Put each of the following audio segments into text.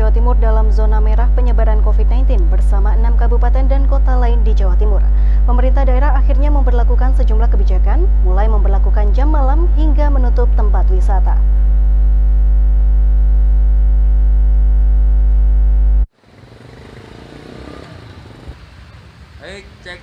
Jawa Timur dalam zona merah penyebaran COVID-19 bersama 6 kabupaten dan kota lain di Jawa Timur. Pemerintah daerah akhirnya memberlakukan sejumlah kebijakan, mulai memberlakukan jam malam hingga menutup tempat wisata. Cek.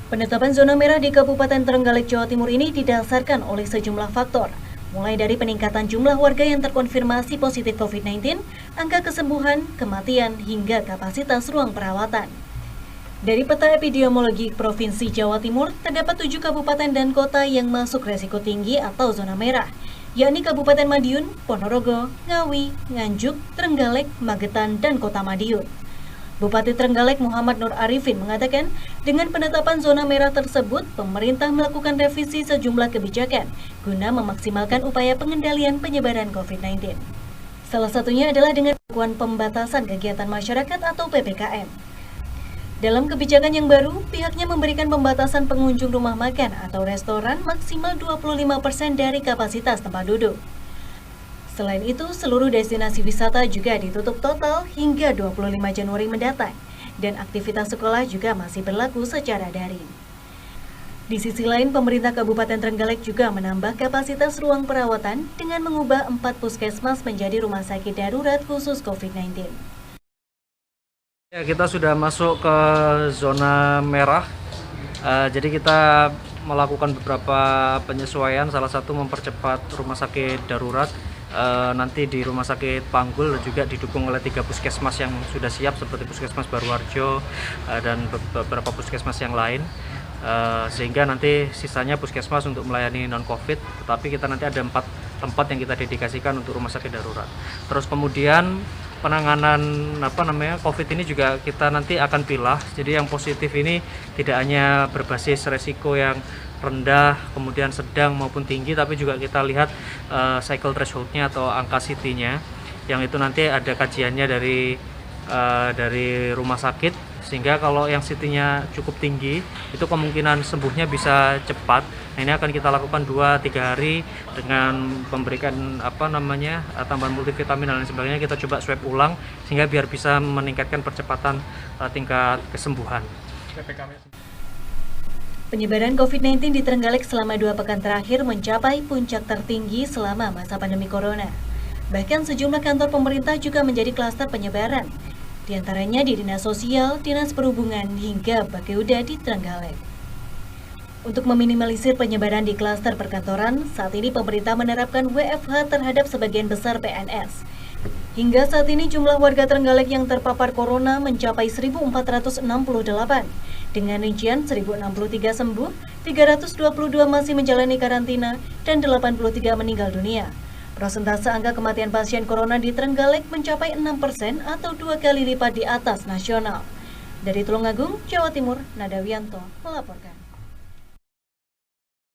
Penetapan zona merah di Kabupaten Trenggalek, Jawa Timur ini didasarkan oleh sejumlah faktor, mulai dari peningkatan jumlah warga yang terkonfirmasi positif COVID-19, angka kesembuhan, kematian, hingga kapasitas ruang perawatan. Dari peta epidemiologi Provinsi Jawa Timur, terdapat 7 kabupaten dan kota yang masuk resiko tinggi atau zona merah, yakni Kabupaten Madiun, Ponorogo, Ngawi, Nganjuk, Trenggalek, Magetan, dan Kota Madiun. Bupati Trenggalek Muhammad Nur Arifin mengatakan, dengan penetapan zona merah tersebut, pemerintah melakukan revisi sejumlah kebijakan guna memaksimalkan upaya pengendalian penyebaran COVID-19. Salah satunya adalah dengan melakukan pembatasan kegiatan masyarakat atau PPKM. Dalam kebijakan yang baru, pihaknya memberikan pembatasan pengunjung rumah makan atau restoran maksimal 25% dari kapasitas tempat duduk. Selain itu, seluruh destinasi wisata juga ditutup total hingga 25 Januari mendatang, dan aktivitas sekolah juga masih berlaku secara daring. Di sisi lain, pemerintah Kabupaten Trenggalek juga menambah kapasitas ruang perawatan dengan mengubah 4 puskesmas menjadi rumah sakit darurat khusus COVID-19. Ya, kita sudah masuk ke zona merah, jadi kita melakukan beberapa penyesuaian, salah satu mempercepat rumah sakit darurat. Nanti di Rumah Sakit Panggul juga didukung oleh 3 puskesmas yang sudah siap seperti Puskesmas Baruarjo dan beberapa puskesmas yang lain, sehingga nanti sisanya puskesmas untuk melayani non-COVID, tetapi kita nanti ada 4 tempat yang kita dedikasikan untuk rumah sakit darurat. Terus kemudian penanganan COVID ini juga kita nanti akan pilah, jadi yang positif ini tidak hanya berbasis resiko yang rendah, kemudian sedang maupun tinggi, tapi juga kita lihat cycle threshold-nya atau angka CT-nya, yang itu nanti ada kajiannya dari rumah sakit, sehingga kalau yang CT-nya cukup tinggi, itu kemungkinan sembuhnya bisa cepat. Nah, ini akan kita lakukan 2-3 hari dengan memberikan tambahan multivitamin dan lain sebagainya. Kita coba swab ulang sehingga biar bisa meningkatkan percepatan tingkat kesembuhan. Penyebaran COVID-19 di Trenggalek selama 2 pekan terakhir mencapai puncak tertinggi selama masa pandemi corona. Bahkan sejumlah kantor pemerintah juga menjadi klaster penyebaran, di antaranya di Dinas Sosial, Dinas Perhubungan, hingga Bapeda di Trenggalek. Untuk meminimalisir penyebaran di klaster perkantoran, saat ini pemerintah menerapkan WFH terhadap sebagian besar PNS. Hingga saat ini jumlah warga Trenggalek yang terpapar corona mencapai 1.468, dengan rincian 1.063 sembuh, 322 masih menjalani karantina, dan 83 meninggal dunia. Persentase angka kematian pasien corona di Trenggalek mencapai 6% atau 2 kali lipat di atas nasional. Dari Tulungagung, Jawa Timur, Nadawianto melaporkan.